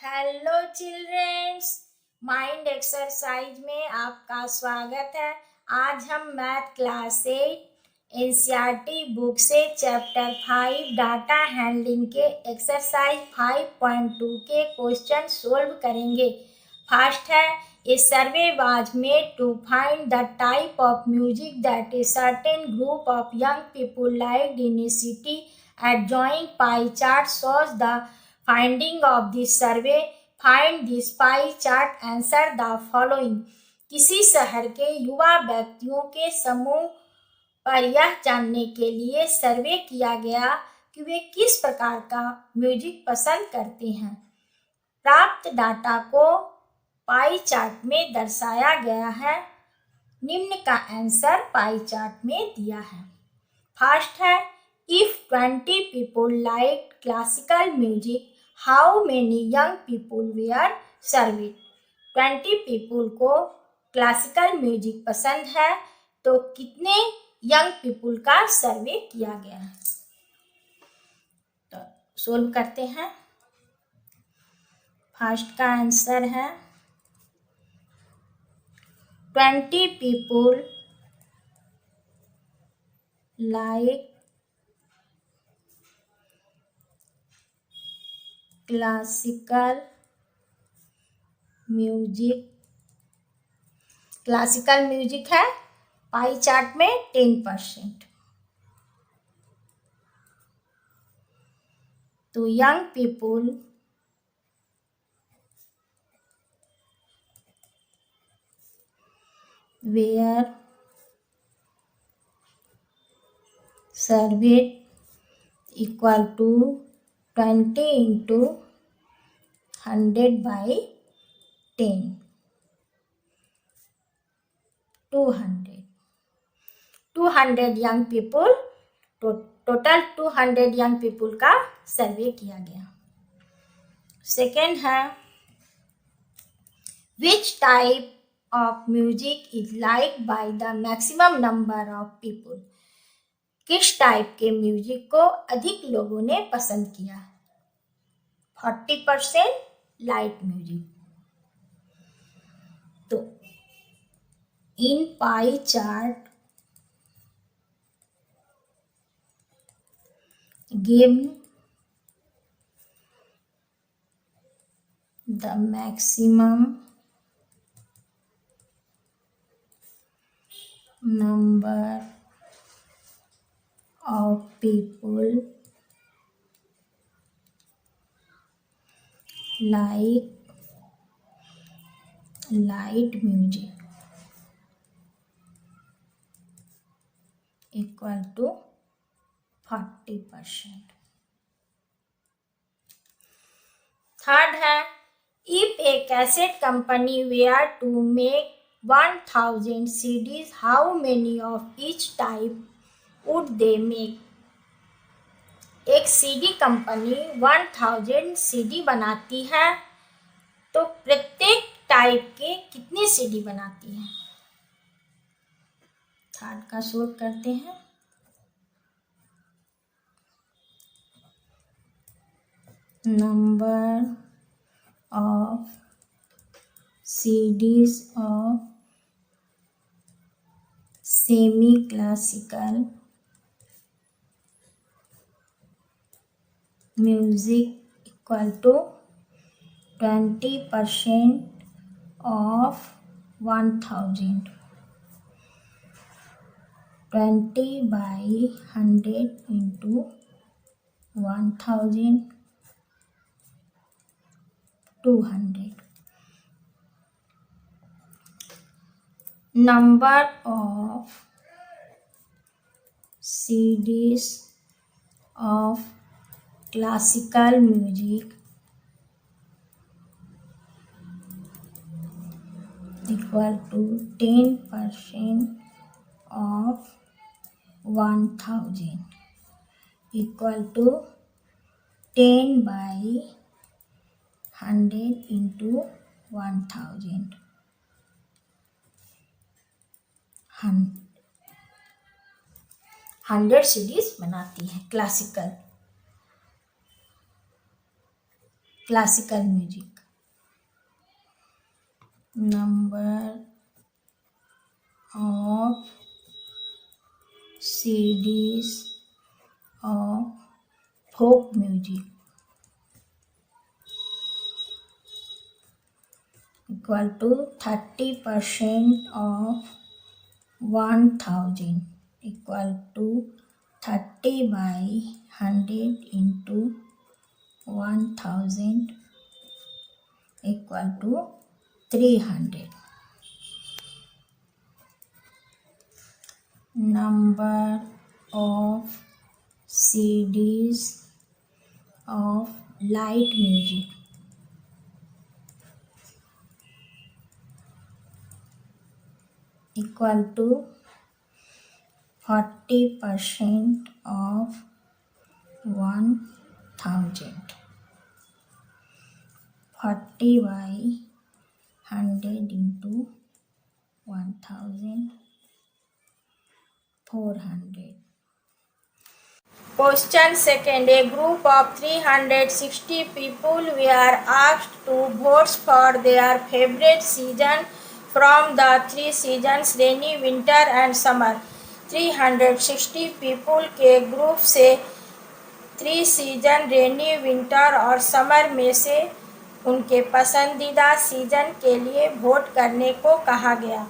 Hello children's, mind exercise में आपका स्वागत है। आज हम मैथ क्लास 8 एनसीईआरटी बुक से चैप्टर 5 डाटा हैंडलिंग के एक्सरसाइज 5.2 के क्वेश्चन सोल्व करेंगे। फर्स्ट है, a survey was made to find the type of music that a certain group of young people liked in a city. Adjoining pie chart shows the finding of this survey. Find this pie chart. Answer the following. किसी शहर के युवा व्यक्तियों के समूह पर यह जानने के लिए सर्वे किया गया कि वे किस प्रकार का म्यूजिक पसंद करते हैं। प्राप्त डाटा को पाई चार्ट में दर्शाया गया है। निम्न का आंसर पाई चार्ट में दिया है। फर्स्ट है, if 20 people liked classical music, how many young people were surveyed? 20 people को क्लासिकल म्यूजिक पसंद है तो कितने यंग पीपल का सर्वे किया गया है। तो सोल्व करते हैं। फर्स्ट का आंसर है 20 people like क्लासिकल म्यूजिक है पाई चार्ट में 10%। तो young people were surveyed equal to 20 into 100 by 10, 200 young people, total 200 young people का सर्वे किया गया। सेकेंड है, which type of music is liked by the maximum number of people? किस type के music को अधिक लोगों ने पसंद किया? 40% लाइट म्यूजिक। तो in pie chart give the maximum number of people like light music equal to 40%. Third है, if a cassette company were to make 1000 CDs, how many of each type would they make? एक CD company 1000 CD बनाती है तो प्रत्येक type के कितने CD बनाती है? थर्ड का सोल्व करते हैं। Number of CDs of semi classical music equal to 20% of 1000, 20 by 100 into 1000, 200. Number of CDs of classical music equal to 10% of 1000 equal to 10 by 100 into 1000. 100 series बनाती है classical. classical music. Number of CDs of folk music equal to 30% of 1000 equal to 30 by 100 into 1000 equal to 300. Number of CDs of light music equal to 40% of 1000. 40 by 100 into 1000, 400. Question second. A group of 360 people were asked to vote for their favorite season from the three seasons rainy, winter and summer. 360 people के group से 3 season रेनी, winter और summer में से उनके पसंदीदा season के लिए vote करने को कहा गया।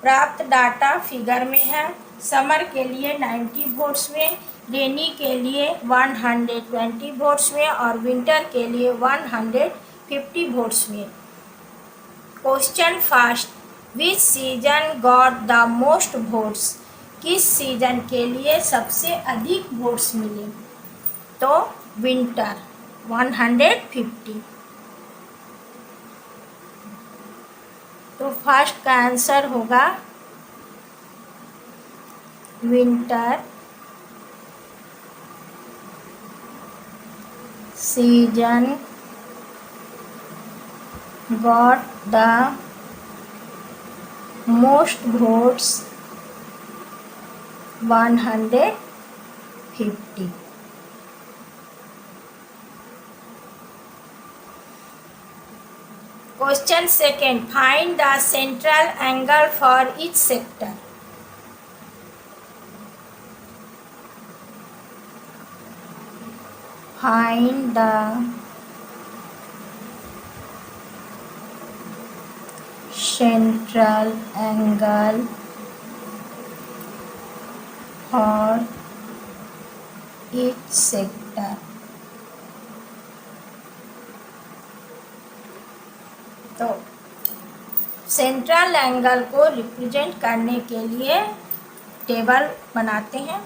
प्राप्त डाटा फिगर में है। समर के लिए 90 वोट्स में, रेनी के लिए 120 वोट्स में और विंटर के लिए 150 वोट्स में। Question first, which season got the most votes? किस सीजन के लिए सबसे अधिक वोट्स मिले? तो विंटर 150। तो फर्स्ट का आंसर होगा winter season got the most votes 150. Question second, find the central angle for each sector. Find the central angle for each sector. तो सेंट्रल एंगल को रिप्रेजेंट करने के लिए टेबल बनाते हैं।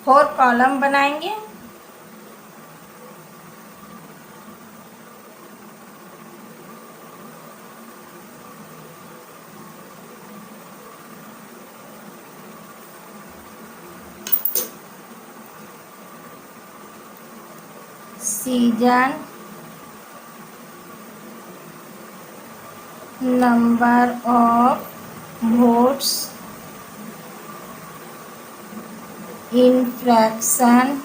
फोर कॉलम बनाएंगे। Season, number of votes in fraction,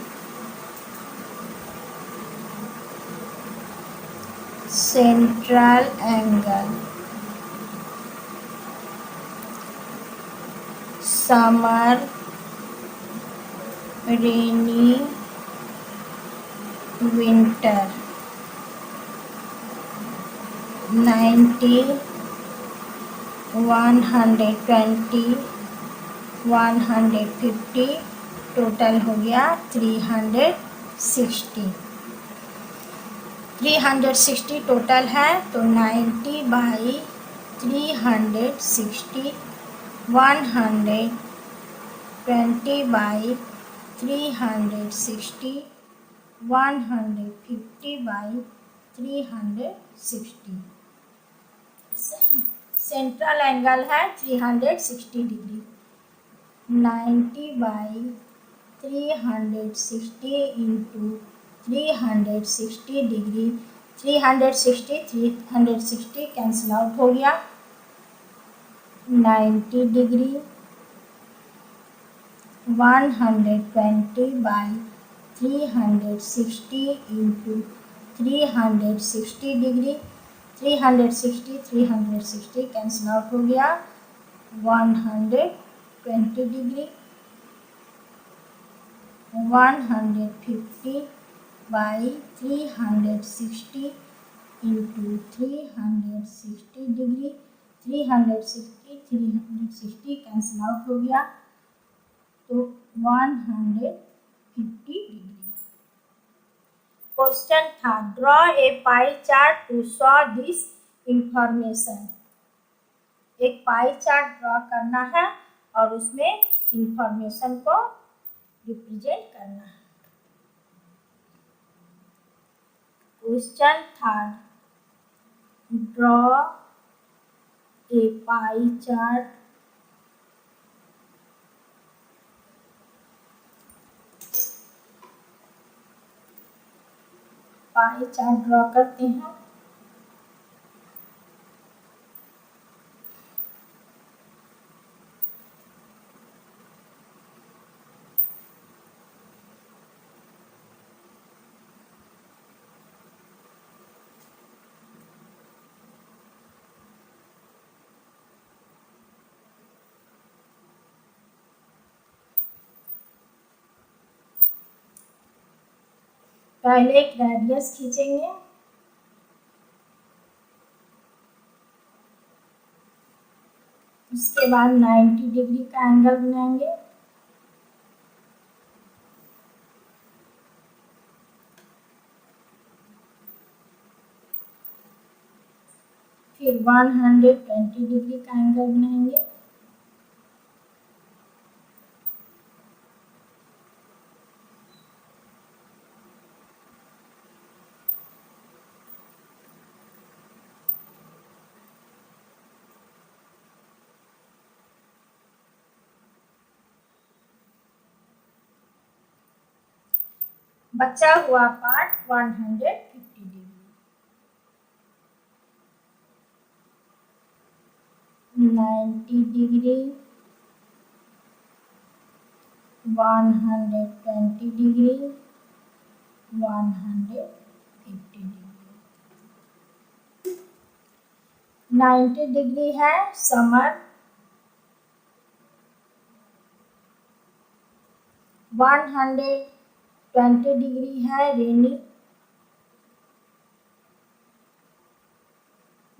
central angle, summer, rainy, winter, 90, 120, 150, total हो गया 360। 360 टोटल है, तो 90/360, 120/360, 150/360। सेंट्रल एंगल है 360 degree. 90/360 into 360 degree. 360 cancel out हो गया। 90 degree. 120/360 into 360 degree. 360 cancel out हो गया। 120 degree. 150/360 into 360 degree. 360 cancel out हो गया, तो 150 डिग्री। क्वेश्चन था, draw a pie chart to show this information. एक पाई चार्ट ड्रॉ करना है और उसमें इंफॉर्मेशन को रिप्रेजेंट करना है। क्वेश्चन था, draw a pie chart draw करते हैं। पहले एक रेडियस खींचेंगे, उसके बाद 90 डिग्री का एंगल बनाएंगे। फिर 120 डिग्री का एंगल बनाएंगे। बचा हुआ part 150 degree. 90 degree, 120 degree, 150 degree. 90 degree है समर, 120 डिग्री है रेनी,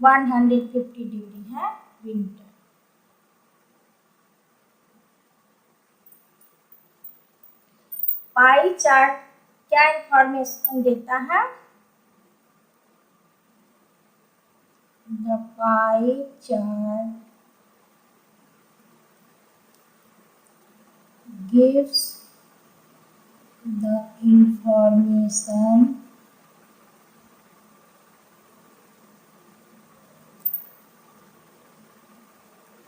150 डिग्री है विंटर। पाई चार्ट क्या इंफॉर्मेशन देता है? The pie chart gives the information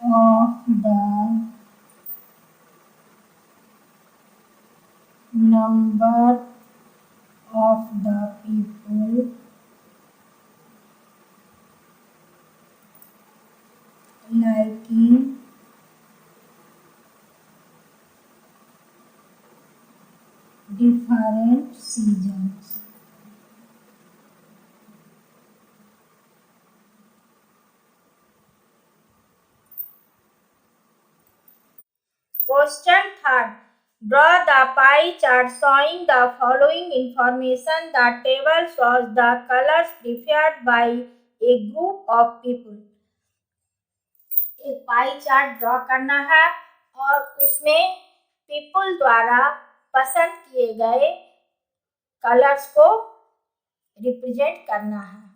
of the number of the people liking different seasons. Question third. Draw the pie chart showing the following information. The table shows the colors preferred by a group of people. एक pie chart draw करना है और उसमें people द्वारा पसंद किए गए colours को रिप्रेजेंट करना है।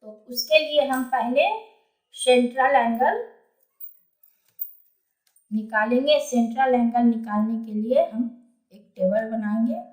तो उसके लिए हम पहले सेंट्रल एंगल निकालेंगे। सेंट्रल एंगल निकालने के लिए हम एक टेबल बनाएंगे।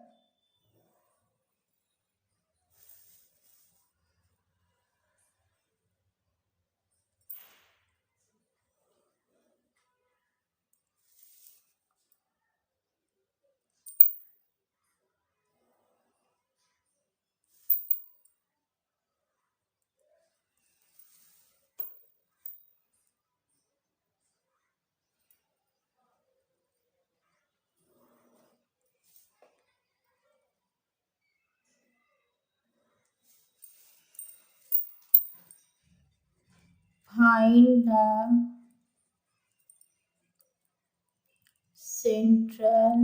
Find the central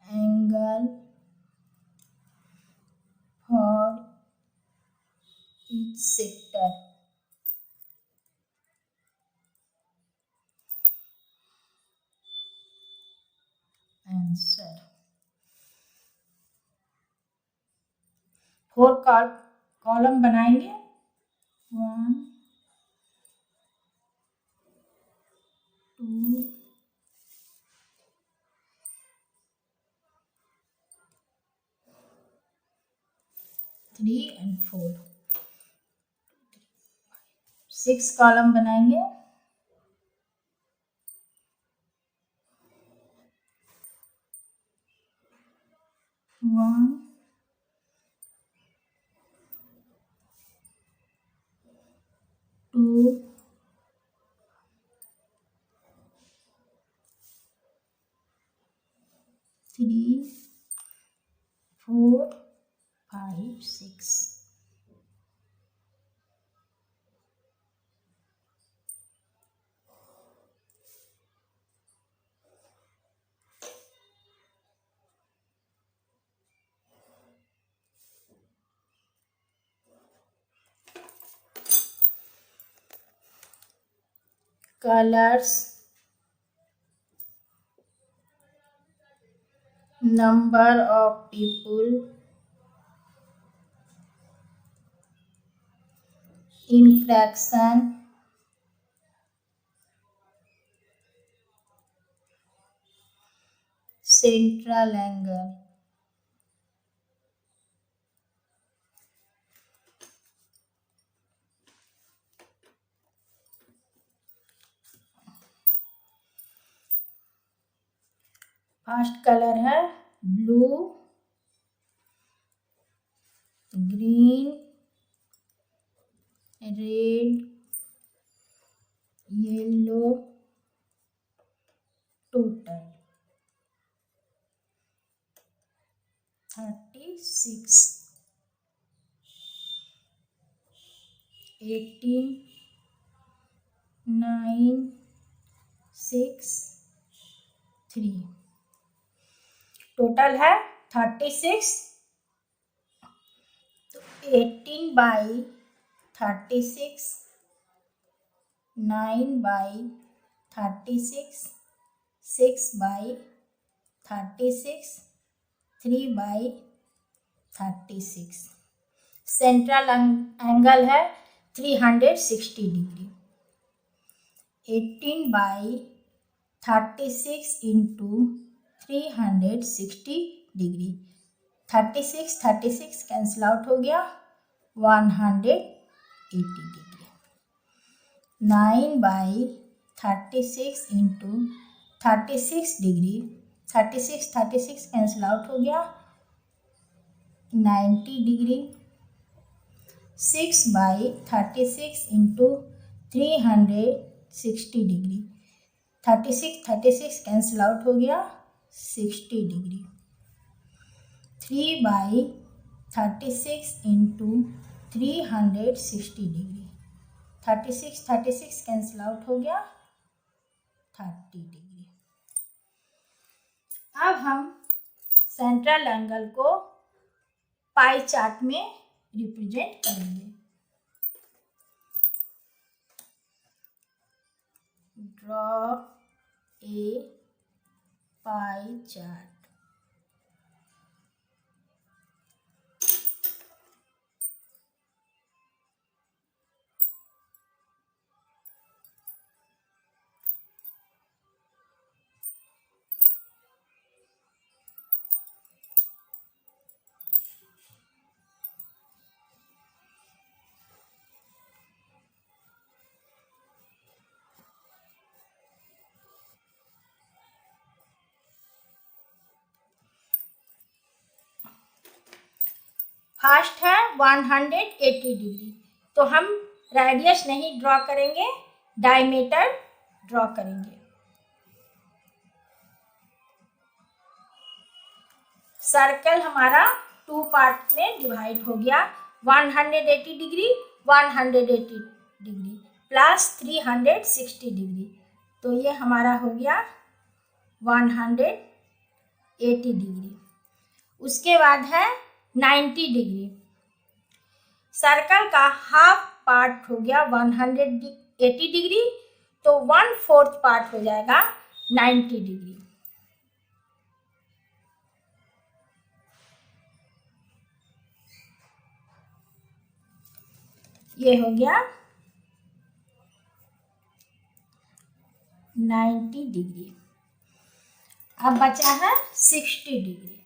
angle for each sector. Answer. 4 column बनाएंगे। 1 2 3 and 4। 6 कॉलम बनाएंगे। 1 2 3 4 5 6। Colors, number of people, in fraction, central angle। First colour है blue, green, red, yellow, total 36, 18, 9, 6, 3। Total है 36। तो 18 by 36, 9 by 36, 6 by 36, 3 by 36। Central angle है 360 degree. 18 by 36 into 360 degree. 36 cancel out हो गया, 180 degree. 9 by 36 into 36 degree. 36 cancel out हो गया, 90 degree. 6 by 36 into 360 degree. 36 cancel out हो गया, 60 degree. 3 by 36 into 360 degree. 36 cancel out हो गया, 30 डिग्री। अब हम सेंट्रल एंगल को पाई चार्ट में रिप्रेजेंट करेंगे। Draw a pie chart. First है 180 डिग्री, तो हम रेडियस नहीं ड्रॉ करेंगे, डायमीटर ड्रॉ करेंगे। सर्कल हमारा 2 पार्ट में डिवाइड हो गया, 180 डिग्री 180 डिग्री प्लस 360 डिग्री, तो ये हमारा हो गया 180 डिग्री। उसके बाद है 90 डिग्री। सर्कल का हाफ पार्ट हो गया 180 डिग्री, तो 1/4 पार्ट हो जाएगा 90 डिग्री। ये हो गया 90 डिग्री। अब बचा है 60 डिग्री।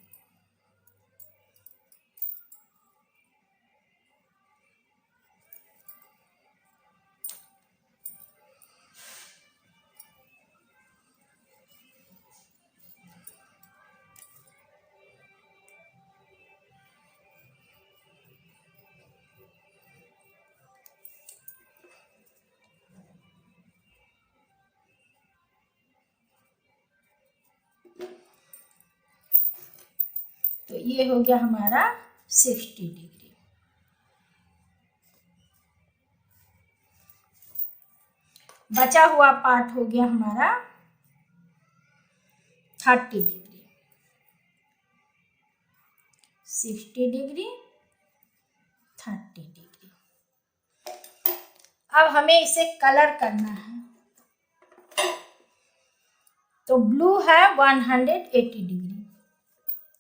तो ये हो गया हमारा 60 डिग्री। बचा हुआ पार्ट हो गया हमारा 30 डिग्री। 60 degree 30 degree. अब हमें इसे कलर करना है, तो ब्लू है 180 डिग्री,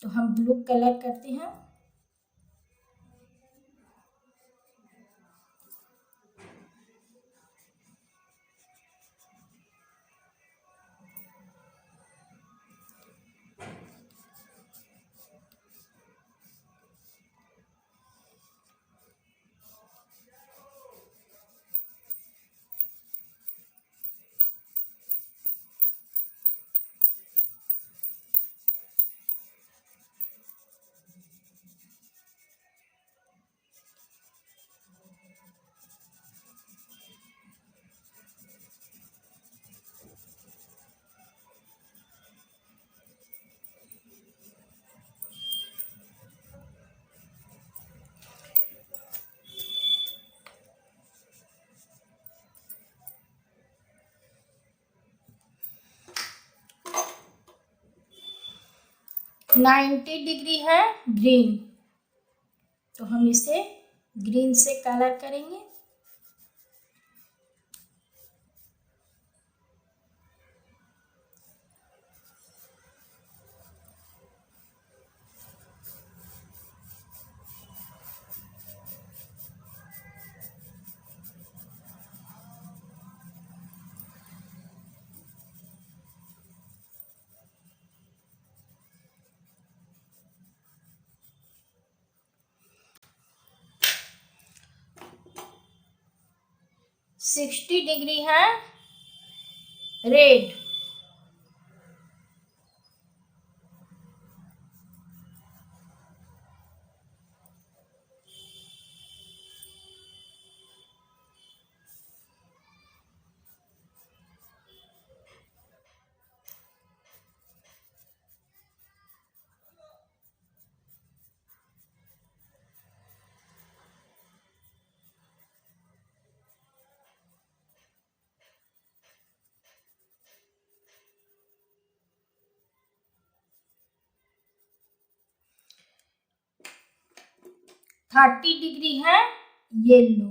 तो हम ब्लू कलर करते हैं। नाइन्टी डिग्री है ग्रीन, तो हम इसे ग्रीन से कलर करेंगे। सिक्सटी डिग्री है रेड, थर्टी डिग्री है येलो,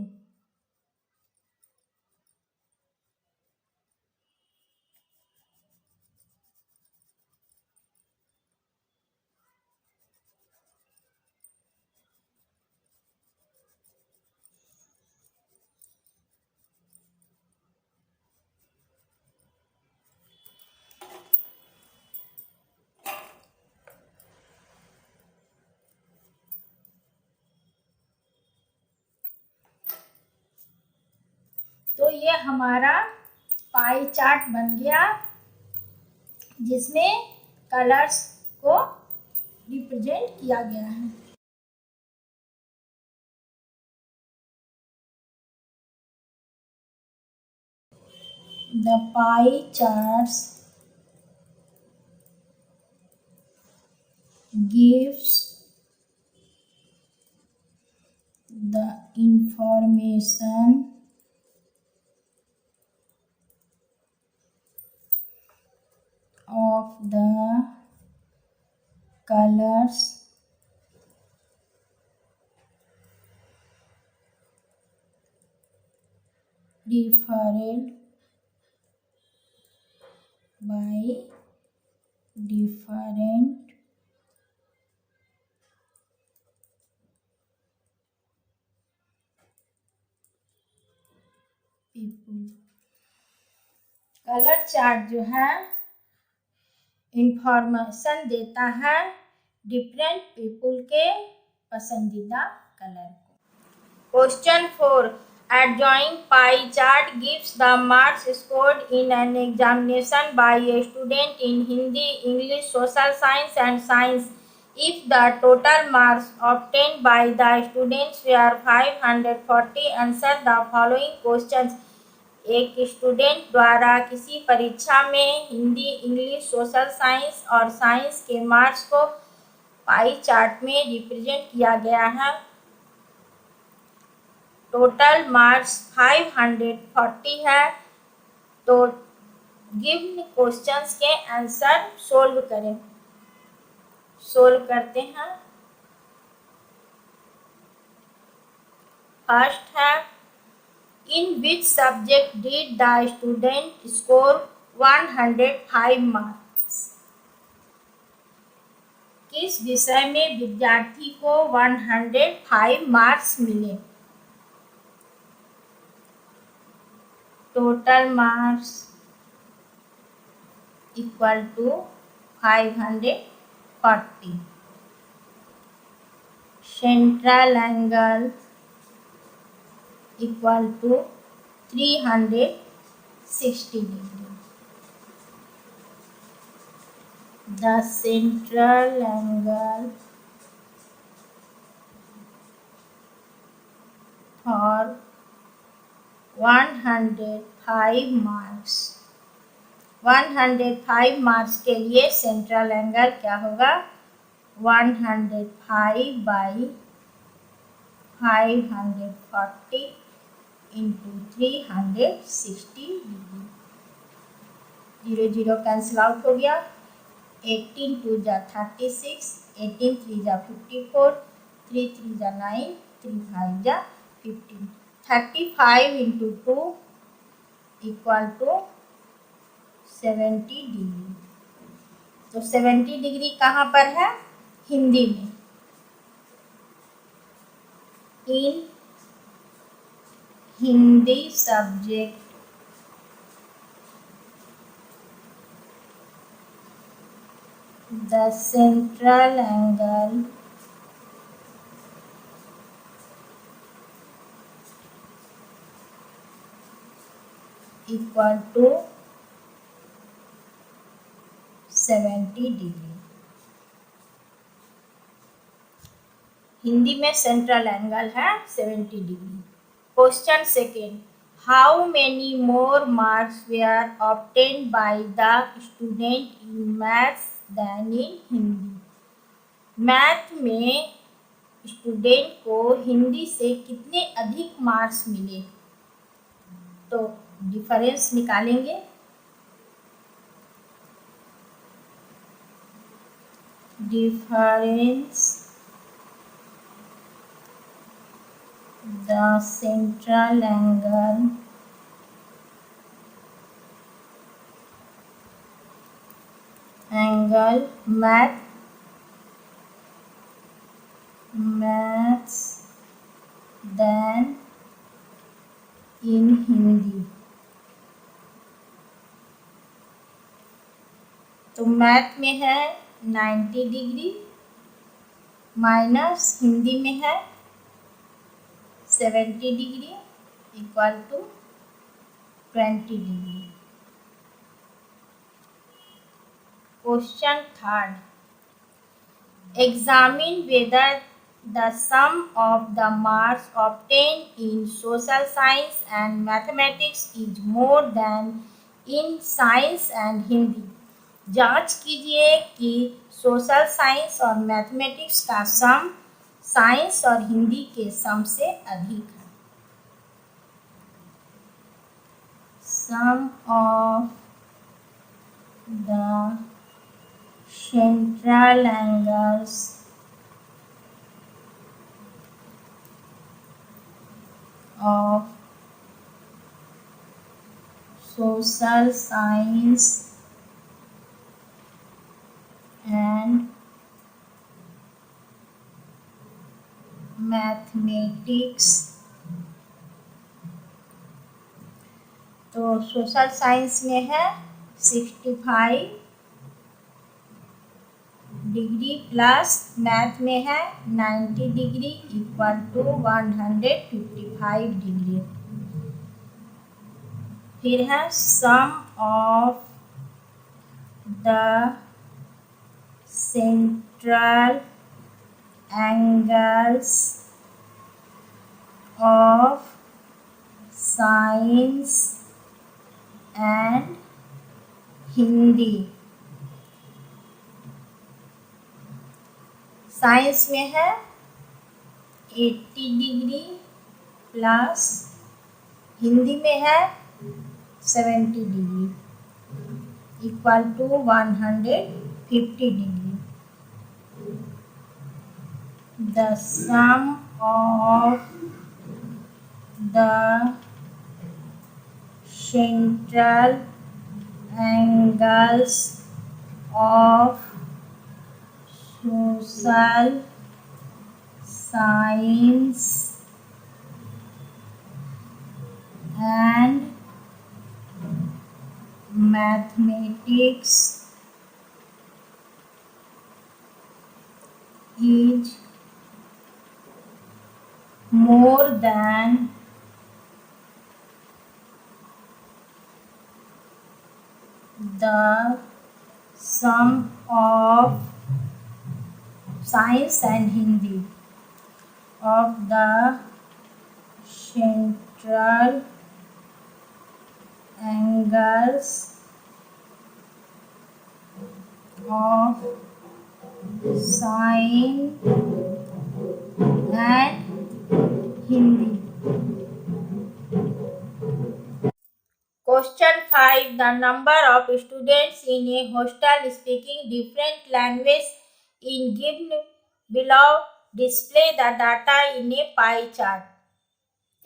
ये हमारा पाई चार्ट बन गया जिसमें कलर्स को रिप्रेजेंट किया गया है। The pie charts gives the information of the colors preferred by different people। Colour chart जो है इंफॉर्मेशन देता है डिफरेंट पीपुल के पसंदीदा कलर को। Question 4 adjoining pie chart gives the marks scored in an examination by a student in Hindi, English, Social Science and Science. If the total marks obtained by the students were 540, answer the following questions। एक student द्वारा किसी परीक्षा में Hindi, English, social science और science के marks को pie chart में represent किया गया है। टोटल मार्क्स 540 है, तो गिवन क्वेश्चंस के आंसर सोल्व करें। सोल्व करते हैं। फर्स्ट है in which subject did the student score 105 marks. किस विषय में विद्यार्थी को 105 मार्क्स मिले। Total marks equal to 540। Central angle equal to 360 degree. The central angle for 105 marks. 105 marks के लिए सेंट्रल एंगल क्या होगा 105 by 540 into 360 degree. 0 0 cancel out हो गया। 18 2 जा 36, 18 3 जा 54, 3 3 जा 9, 3 5 जा 15। 35 इंटू 2 इक्वल टू 70 डिग्री। तो 70 डिग्री कहाँ पर है हिंदी में। In Hindi subject the central angle equal to 70 degree. Hindi में सेंट्रल एंगल है 70 degree. Question second how many more marks were obtained by the student in maths than in Hindi. Math में student को हिंदी से कितने अधिक मार्क्स मिले। तो डिफरेंस निकालेंगे। Difference the central angle maths than in Hindi. तो मैथ में है 90 डिग्री माइनस हिंदी में है 70 degree equal to 20 degree. Question third. Examine whether the sum of the marks obtained in social science and mathematics is more than in science and Hindi. जांच कीजिए कि social science और mathematics का सम science और हिंदी के सम से अधिक है. Sum of the central angles of social science and mathematics. तो सोशल साइंस में है 65 डिग्री प्लस मैथ में है 90 डिग्री इक्वल टू 155 डिग्री. फिर है sum of the central angles of science and Hindi. Science में है 80 डिग्री प्लस हिंदी में है 70 degree equal to 150 degree. The sum of the central angles of social science and mathematics is more than the sum of science and Hindi of the central angles of science and Hindi. Question 5. The number of students in a hostel speaking different languages in given below display the data in a pie chart.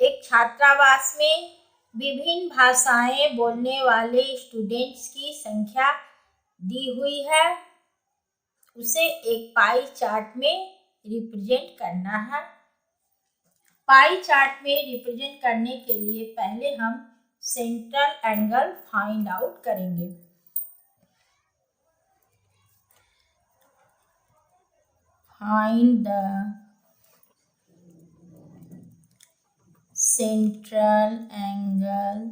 एक छात्रावास में विभिन्न भाषाएं बोलने वाले students की संख्या दी हुई है, उसे एक पाई चार्ट में रिप्रेजेंट करना है. पाई चार्ट में रिप्रेजेंट करने के लिए पहले हम सेंट्रल एंगल फाइंड आउट करेंगे. Find the central angle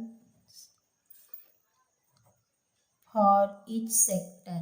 for each sector.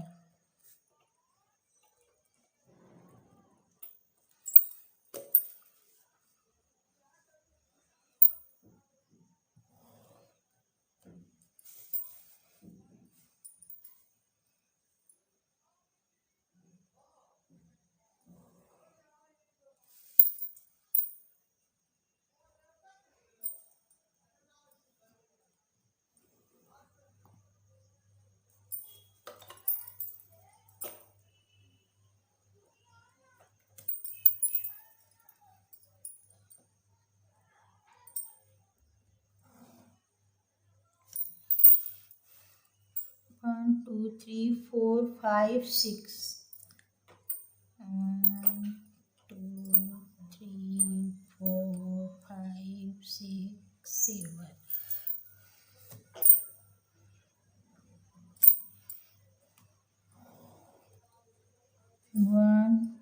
One, two, three, four, five, six. 1, 2, 3, 4, 5, 6, 7. One,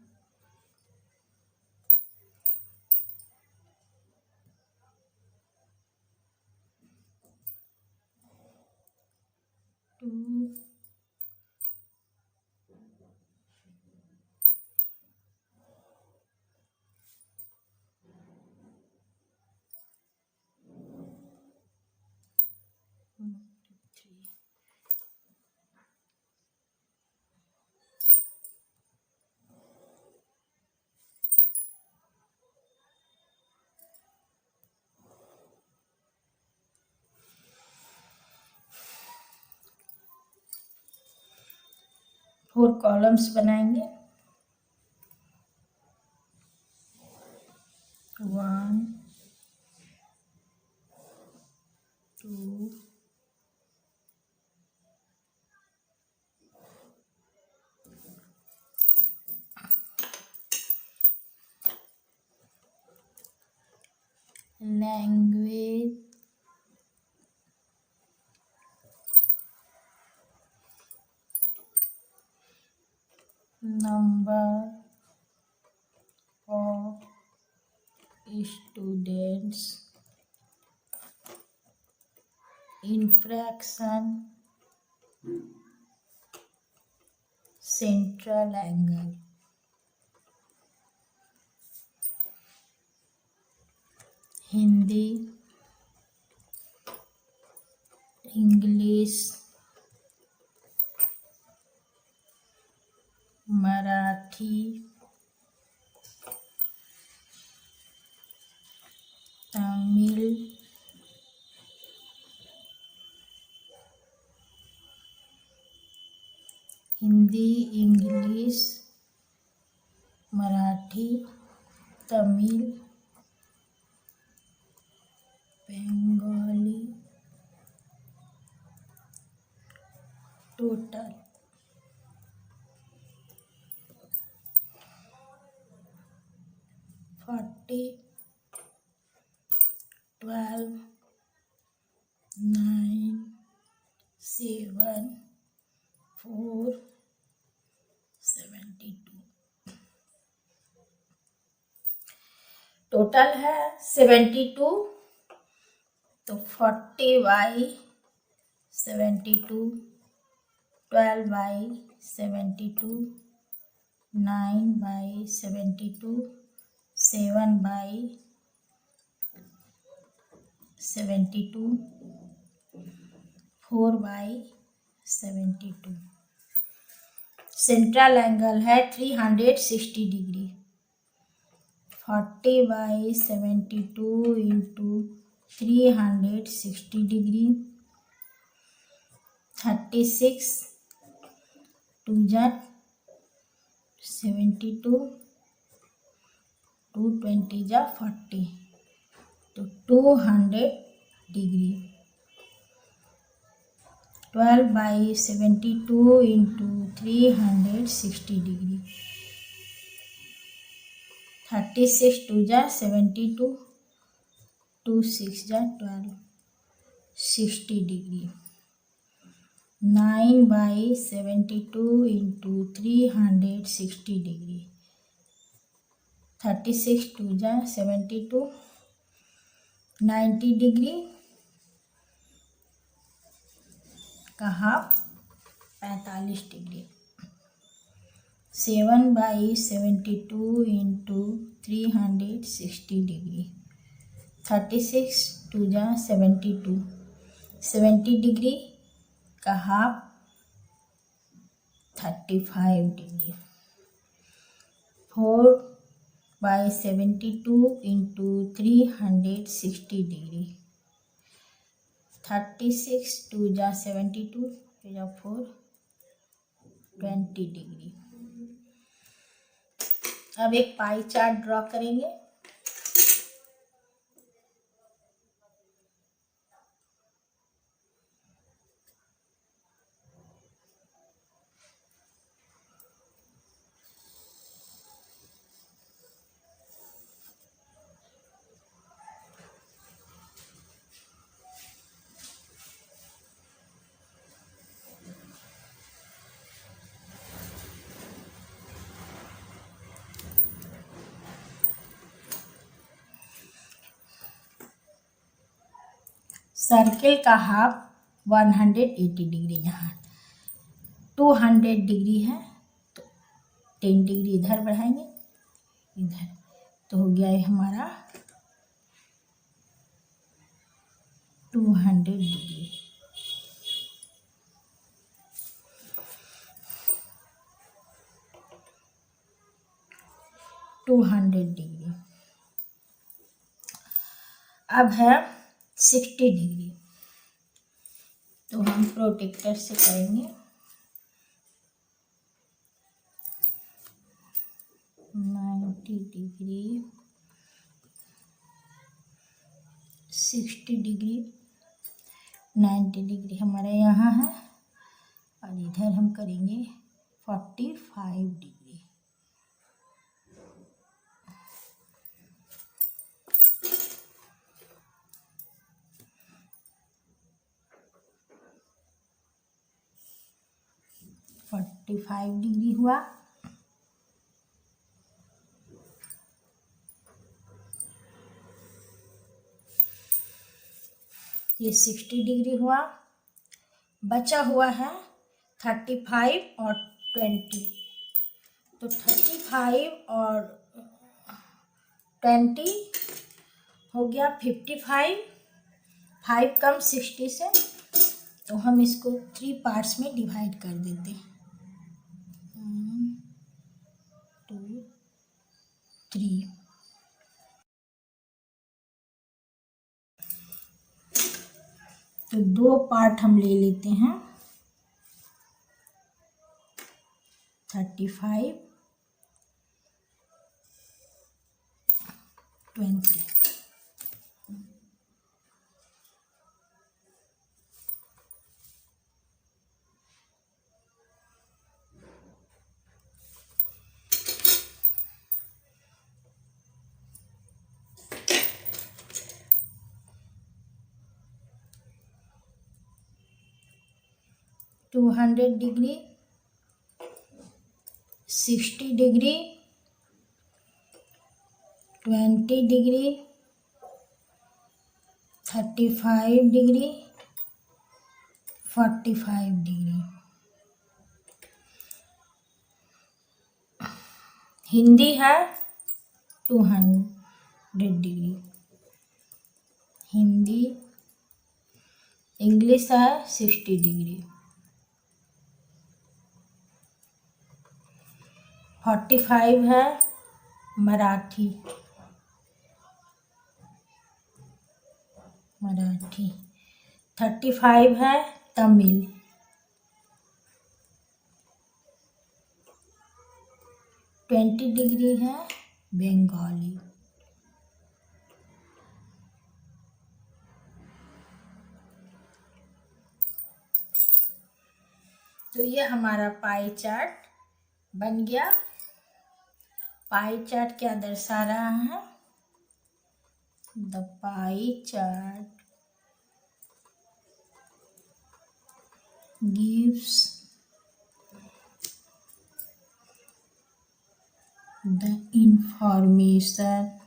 4 columns बनाएंगे। 1 2 language, number of students, infraction, central angle। Hindi, English, Marathi, Tamil, Hindi, English, Marathi, Tamil, Bengali. Total 40, 12, 9, 7, 4, 72। Total है 72, तो 40/72, 12/72, 9/72, 7/72, 4/72। Central angle है 360 degree. 40/72 into 360 degree, 36 2 72, 2 20 40, तो 200 degree. 12/72 into 360 degree, 36 2 72, 2 6 12, 60 degree. 9/72 into 360 degree, 36 2 72, 90 degree का half 45 degree. 7/72 into 360 degree, 36 2 72, 70 degree का half 35 degree. 4/72 into 360 degree, 36 2 72, 4 20 degree. अब एक pie chart draw करेंगे। Circle का हाफ 180 डिग्री, यहाँ 200 डिग्री है, तो 10 डिग्री इधर बढ़ाएंगे, इधर, तो हो गया है हमारा 200 डिग्री। अब है 60 डिग्री, तो हम प्रोटेक्टर से करेंगे। 90 डिग्री, 60 डिग्री, 90 डिग्री हमारा यहाँ है और इधर हम करेंगे 45 डिग्री। हुआ। ये 60 डिग्री हुआ। बचा हुआ है 35 और 20, तो 35 और 20 हो गया 55। 5 कम 60 से, तो हम इसको 3 पार्ट्स में डिवाइड कर देते हैं। 1 2 3। तो 2 पार्ट हम ले लेते हैं, 35 20। Two 200 degree, 60 degree, 20 degree, 35 degree, 45 degree. Hindi है 200 डिग्री, हिंदी। इंग्लिश है 60 डिग्री। 45 है मराठी, 35 है तमिल, 20 डिग्री है बंगाली। तो ये हमारा पाई चार्ट बन गया। पाई चार्ट क्या दर्शा रहा है? The pie chart gives the information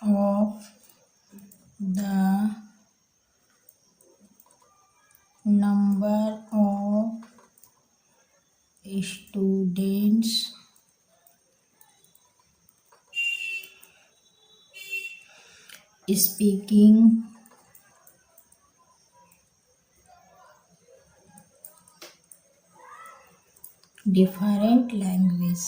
of the number of students speaking different language।